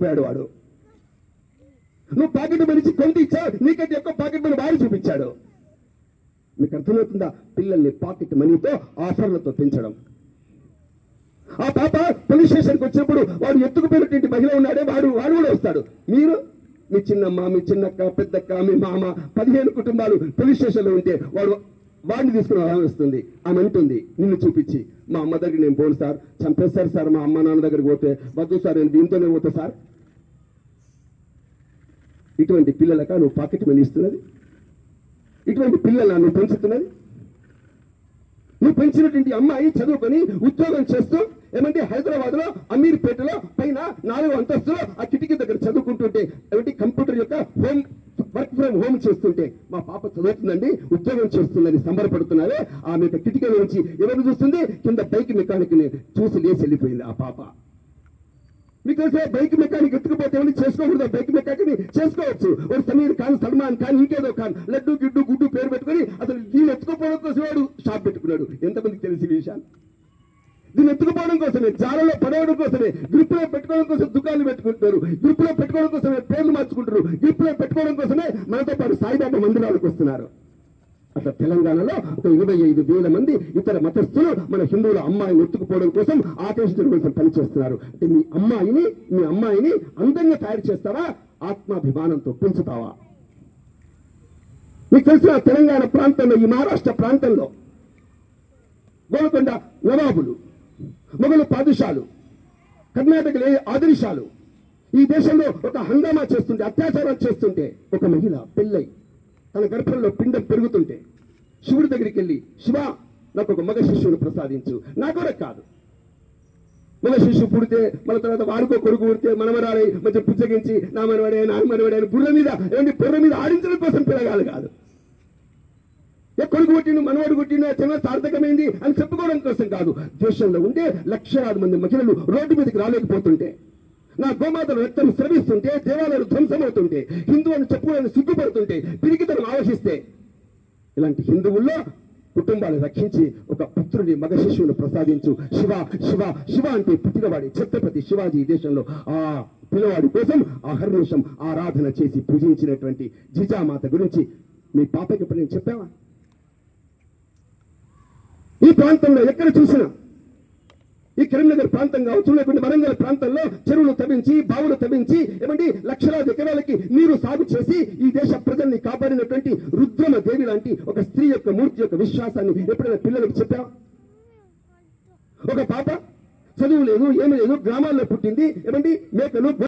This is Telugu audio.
చూపించలేకపోయాడు వాడు. నువ్వు పాకెట్ మనీ ఇచ్చి కొంత ఇచ్చావు, నీకంటే ఎక్కువ పాకెట్ మనీ వాడు చూపించాడు. మీకు అర్థమవుతుందా? పిల్లల్ని పాకెట్ మనీతో ఆఫర్లతో పెంచడం. ఆ పాప పోలీస్ స్టేషన్కి వచ్చినప్పుడు వాడు ఎత్తుకుపోయినటువంటి మహిళ ఉన్నాడే, వాడు కూడా వస్తాడు. మీరు మీ చిన్నమ్మ, మీ చిన్నక్క, పెద్దక్క, మీ మామ 15 కుటుంబాలు పోలీస్ స్టేషన్లో ఉంటే వాడిని తీసుకుని వస్తుంది. ఆమె అంటుంది నిన్ను చూపించి, మా అమ్మ దగ్గర నేను పోను సార్, చంపేస్తారు సార్, మా అమ్మ నాన్న దగ్గరికి పోతే, వద్దు సార్ నేను దీంతోనే పోతా సార్. ఇటువంటి పిల్లలక నువ్వు పాకెట్ మనీ ఇస్తున్నది? ఇటువంటి పిల్లల నువ్వు పెంచుతున్నది? నువ్వు పెంచినటువంటి అమ్మాయి చదువుకొని ఉద్యోగం చేస్తూ ఏమంటే హైదరాబాద్ లో అమీర్పేటలో పైన 4వ అంతస్తులో ఆ కిటికీ దగ్గర చదువుకుంటుంటే, ఏమంటే కంప్యూటర్ యొక్క వర్క్ ఫ్రమ్ హోమ్ చేస్తుంటే, మా పాప చదువుతుందండి, ఉద్యోగం చేస్తుందని సంబరపడుతున్నారే. ఆమె కిటికీ నుంచి ఎవరు చూస్తుంది? కింద బైక్ మెకానిక్ ని చూసి లేచి వెళ్ళిపోయింది ఆ పాప. మీకు తెలిసే బైక్ మెకానిక్ ఎత్తుకుపోతే ఏమని చేసుకోకూడదు? బైక్ మెకానిక్ చేసుకోవచ్చు. ఒక సమీర్ ఖాన్, సల్మాన్ ఖాన్, ఇంకేదో ఖాన్, లడ్డు గిడ్డు గుడ్డు పేరు పెట్టుకుని అసలు దీన్ని ఎత్తుకుపోవడం కోసం వాడు షాప్ పెట్టుకున్నాడు. ఎంతమందికి తెలిసి విషయాలు? దీన్ని ఎత్తుకుపోవడం కోసమే, జాలలో పడవడం కోసమే, గ్రిప్పులో పెట్టుకోవడం కోసం దుకాణాలు పెట్టుకుంటున్నారు, గ్రిప్పులో పెట్టుకోవడం కోసమే పేర్లు మార్చుకుంటారు, గ్రిప్పులో పెట్టుకోవడం కోసమే మనతో పాటు సాయిబాబా మందిరాలకు వస్తున్నారు. అట్లా తెలంగాణలో ఒక 25,000 మంది ఇతర మతస్థులు మన హిందువుల అమ్మాయిని ఎత్తుకుపోవడం కోసం, ఆకర్షించడం కోసం పనిచేస్తున్నారు. అంటే మీ అమ్మాయిని అందంగా తయారు చేస్తావా? ఆత్మాభిమానంతో పెంచుతావా? మీకు తెలిసిన తెలంగాణ ప్రాంతంలో, ఈ మహారాష్ట్ర ప్రాంతంలో గోల్కొండ నవాబులు, మొఘలు పాదుషాలు, కర్ణాటకలో ఆదిరిషాలు ఈ దేశంలో ఒక హంగామా చేస్తుంటే, అత్యాచారాలు చేస్తుంటే, ఒక మహిళ పెళ్ళై తన గర్భంలో పిండం పెరుగుతుంటే శివుడి దగ్గరికి వెళ్ళి, శివ నాకు ఒక మగ శిష్యుని ప్రసాదించు. నా కూడా కాదు, మగ శిష్యు పుడితే మన తర్వాత వాడుకో కొడుకు పుడితే మనమరాలి మంచిగా పుచ్చగించి నా మనవడే అని బుర్ర మీద ఆడించడం కోసం పిలగాలి కాదు. కొడుకు పుట్టిండు, మనవాడు పుట్టిండు, చిన్న సార్థకమైంది అని చెప్పుకోవడం కోసం కాదు. దేశంలో ఉండే లక్షలాది మంది మహిళలు రోడ్డు మీదకి రాలేకపోతుంటే, నా గోమాతల రక్తం స్రవిస్తుంటే, దేవాలయాలు ధ్వంసమవుతుంటే, హిందూ అని చెప్పుకోవడానికి సిగ్గుపడుతుంటే, పిరికితనం ఆవహిస్తే, ఇలాంటి హిందువుల్లో కుటుంబాలు రక్షించి ఒక పుత్రుని మగ శిశువును ప్రసాదించు. శివ శివ శివ అంటే పుట్టినవాడి ఛత్రపతి శివాజీ ఈ దేశంలో ఆ పిల్లవాడి కోసం అహర్నిశం ఆరాధన చేసి పూజించినటువంటి జిజామాత గురించి మీ పాపకి ఇప్పుడు నేను చెప్పావా? ఈ ప్రాంతంలో ఎక్కడ చూసినా, ఈ కరీంనగర్ ప్రాంతం కావచ్చు, లేకుంటే వరంగల్ ప్రాంతంలో చెరువులు తవ్వించి, బావులు తవ్వించి, ఏమండి లక్షలాది ఎకరాలకి నీరు సాగు చేసి ఈ దేశ ప్రజల్ని కాపాడినటువంటి రుద్రమ దేవి లాంటి ఒక స్త్రీ యొక్క మూర్తి యొక్క విశ్వాసాన్ని ఎప్పుడైనా పిల్లలకు చెప్పావా? ఒక పాప చదువు లేదు, ఏమీ లేదు, గ్రామాల్లో పుట్టింది, ఏమండి మేకలు